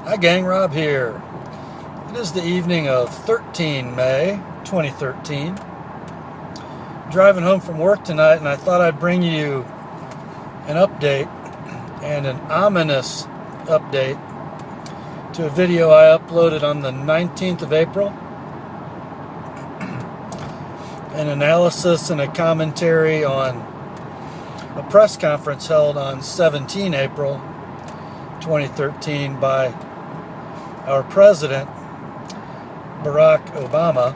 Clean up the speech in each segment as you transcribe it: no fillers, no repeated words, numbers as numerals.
Hi gang, Rob here. It is the evening of 13 May 2013. Driving home from work tonight, and I thought I'd bring you an update and an ominous update to a video I uploaded on the 19th of April. An analysis and a commentary on a press conference held on 17 April 2013 by our president, Barack Obama,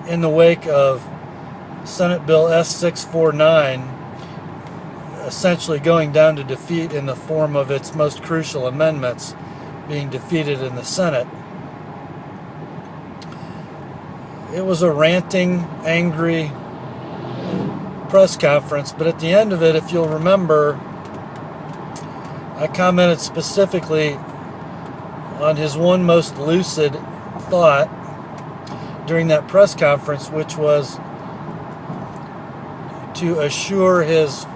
in the wake of Senate Bill S-649 essentially going down to defeat in the form of its most crucial amendments being defeated in the Senate. It was a ranting, angry press conference, but at the end of it, if you'll remember, I commented specifically on his one most lucid thought during that press conference, which was to assure his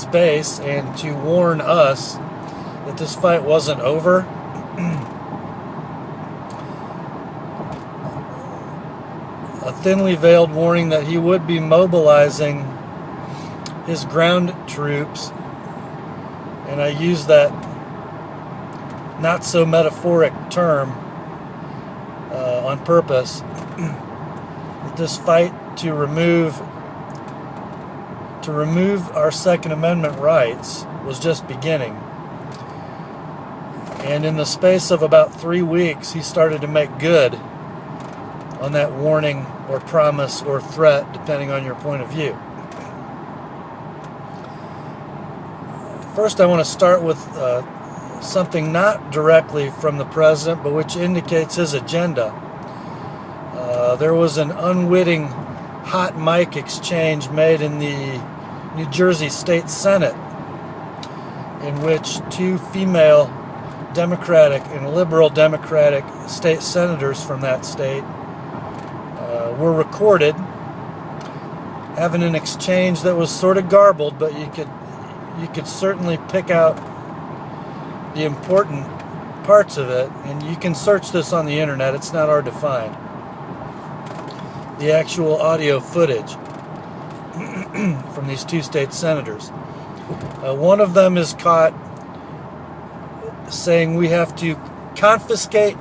base and to warn us that this fight wasn't over. A thinly veiled warning that he would be mobilizing his ground troops, and I use that not so metaphoric term on purpose, that this fight to remove our Second Amendment rights was just beginning. And in the space of about 3 weeks, he started to make good on that warning or promise or threat, depending on your point of view. First, I want to start with something not directly from the president, but which indicates his agenda. There was an unwitting hot mic exchange made in the New Jersey State Senate, in which two female Democratic and liberal Democratic state senators from that state were recorded having an exchange that was sort of garbled, but you could certainly pick out the important parts of it, and you can search this on the internet. It's not hard to find the actual audio footage from these two state senators. One of them is caught saying we have to confiscate.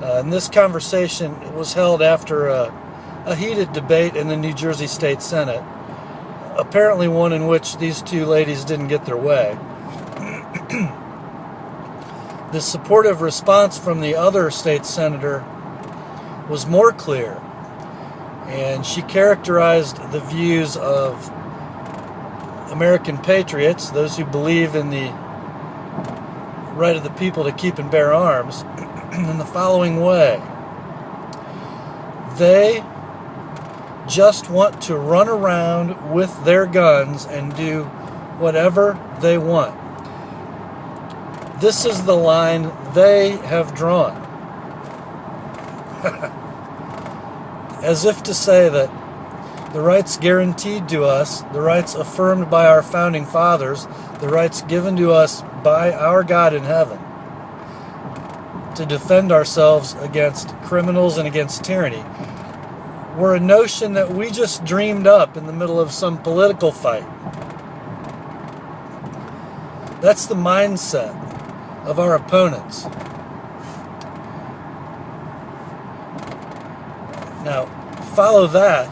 And this conversation was held after a heated debate in the New Jersey State Senate, apparently one in which these two ladies didn't get their way. The supportive response from the other state senator was more clear, and she characterized the views of American patriots, those who believe in the right of the people to keep and bear arms, in the following way: they just want to run around with their guns and do whatever they want. This is the line they have drawn. As if to say that the rights guaranteed to us, the rights affirmed by our founding fathers, the rights given to us by our God in heaven to defend ourselves against criminals and against tyranny, were a notion that we just dreamed up in the middle of some political fight. That's the mindset of our opponents. Now, follow that,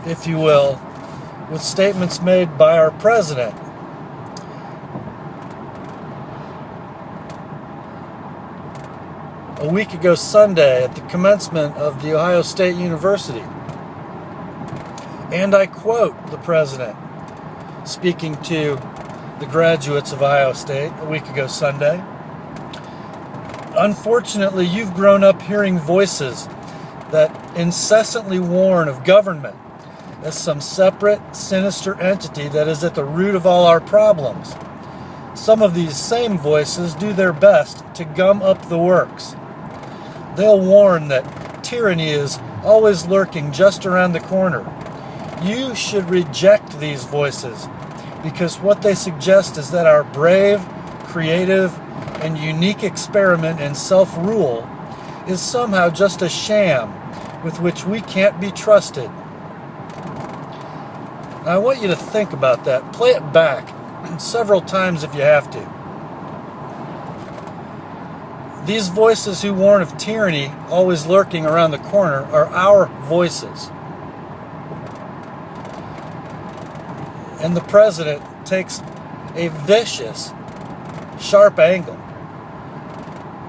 if you will, with statements made by our president. A week ago Sunday at the commencement of the Ohio State University. And I quote the president speaking to the graduates of Ohio State a week ago Sunday. Unfortunately, you've grown up hearing voices that incessantly warn of government as some separate, sinister entity that is at the root of all our problems. Some of these same voices do their best to gum up the works. They'll warn that tyranny is always lurking just around the corner. You should reject these voices. because what they suggest is that our brave, creative, and unique experiment in self-rule is somehow just a sham with which we can't be trusted. Now, I want you to think about that. Play it back several times if you have to. These voices who warn of tyranny always lurking around the corner are our voices. And the president takes a vicious, sharp angle,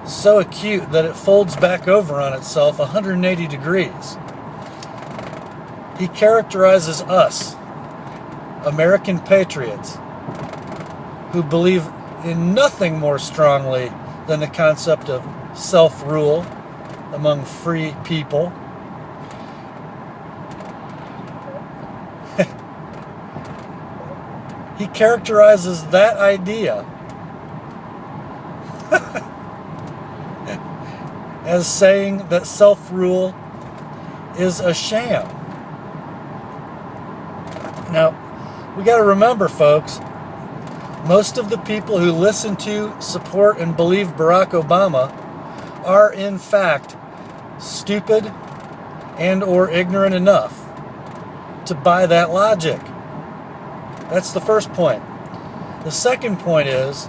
so acute that it folds back over on itself 180 degrees. He characterizes us, American patriots, who believe in nothing more strongly than the concept of self-rule among free people. He characterizes that idea as saying that self-rule is a sham. Now, we got to remember, folks, most of the people who listen to, support, and believe Barack Obama are, in fact, stupid and or ignorant enough to buy that logic. That's the first point. The second point is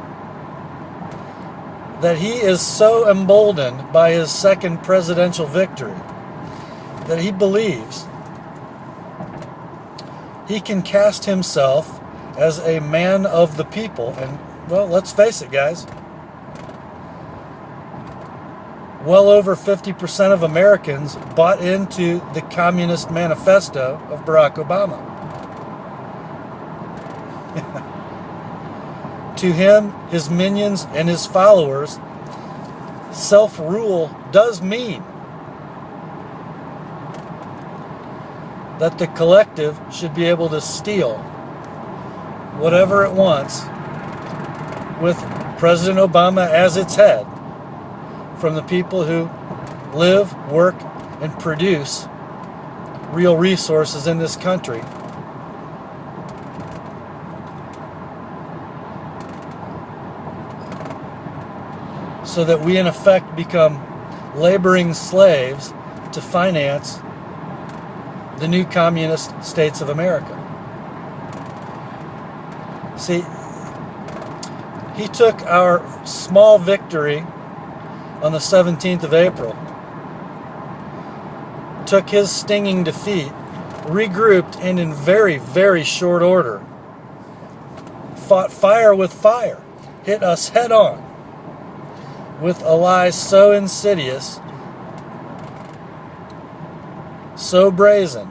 that he is so emboldened by his second presidential victory that he believes he can cast himself as a man of the people. And, well, let's face it, guys. Well over 50% of Americans bought into the Communist Manifesto of Barack Obama. To him, his minions, and his followers, self-rule does mean that the collective should be able to steal whatever it wants with President Obama as its head from the people who live, work, and produce real resources in this country. So that we in effect become laboring slaves to finance the new communist states of America. See, he took our small victory on the 17th of April, took his stinging defeat, regrouped, and in very, very short order, fought fire with fire, hit us head on with a lie so insidious, so brazen,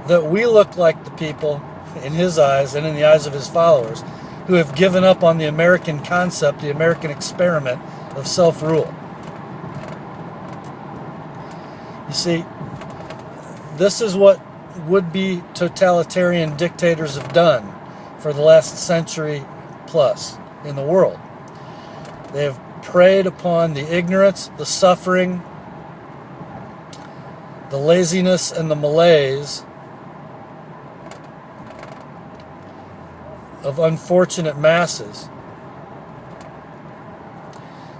that we look like the people, in his eyes and in the eyes of his followers, who have given up on the American concept, the American experiment of self-rule. You see, this is what would-be totalitarian dictators have done for the last century plus in the world. They have preyed upon the ignorance, the suffering, the laziness, and the malaise of unfortunate masses,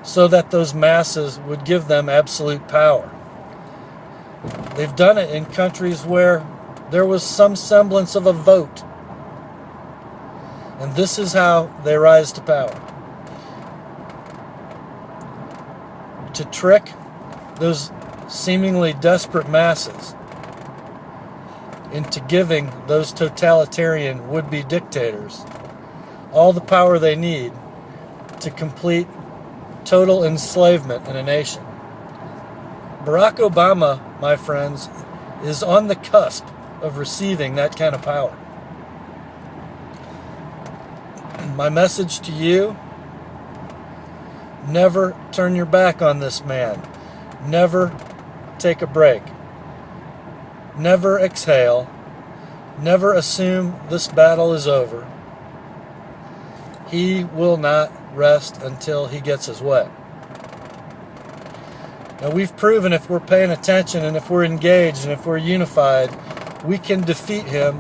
so that those masses would give them absolute power. They've done it in countries where there was some semblance of a vote. And this is how they rise to power. To trick those seemingly desperate masses into giving those totalitarian would-be dictators all the power they need to complete total enslavement in a nation. Barack Obama, my friends, is on the cusp of receiving that kind of power. My message to you: never turn your back on this man. Never take a break. Never exhale. Never assume this battle is over. He will not rest until he gets his way. Now, we've proven if we're paying attention and if we're engaged and if we're unified, we can defeat him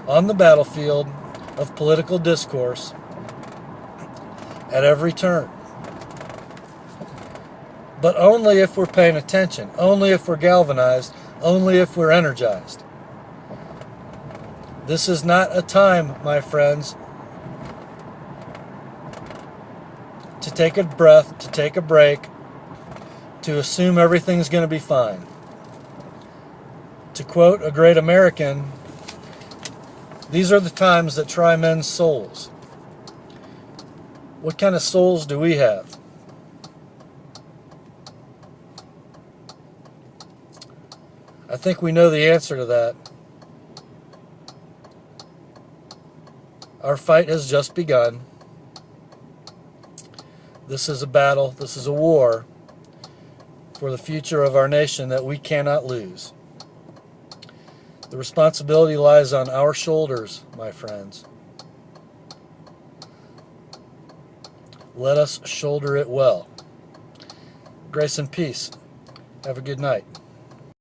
on the battlefield of political discourse at every turn. But only if we're paying attention, only if we're galvanized, only if we're energized. This is not a time, my friends, to take a breath, to take a break, to assume everything's going to be fine. To quote a great American, these are the times that try men's souls. What kind of souls do we have? I think we know the answer to that. Our fight has just begun. This is a battle, this is a war for the future of our nation that we cannot lose. The responsibility lies on our shoulders, my friends. Let us shoulder it well. Grace and peace. Have a good night.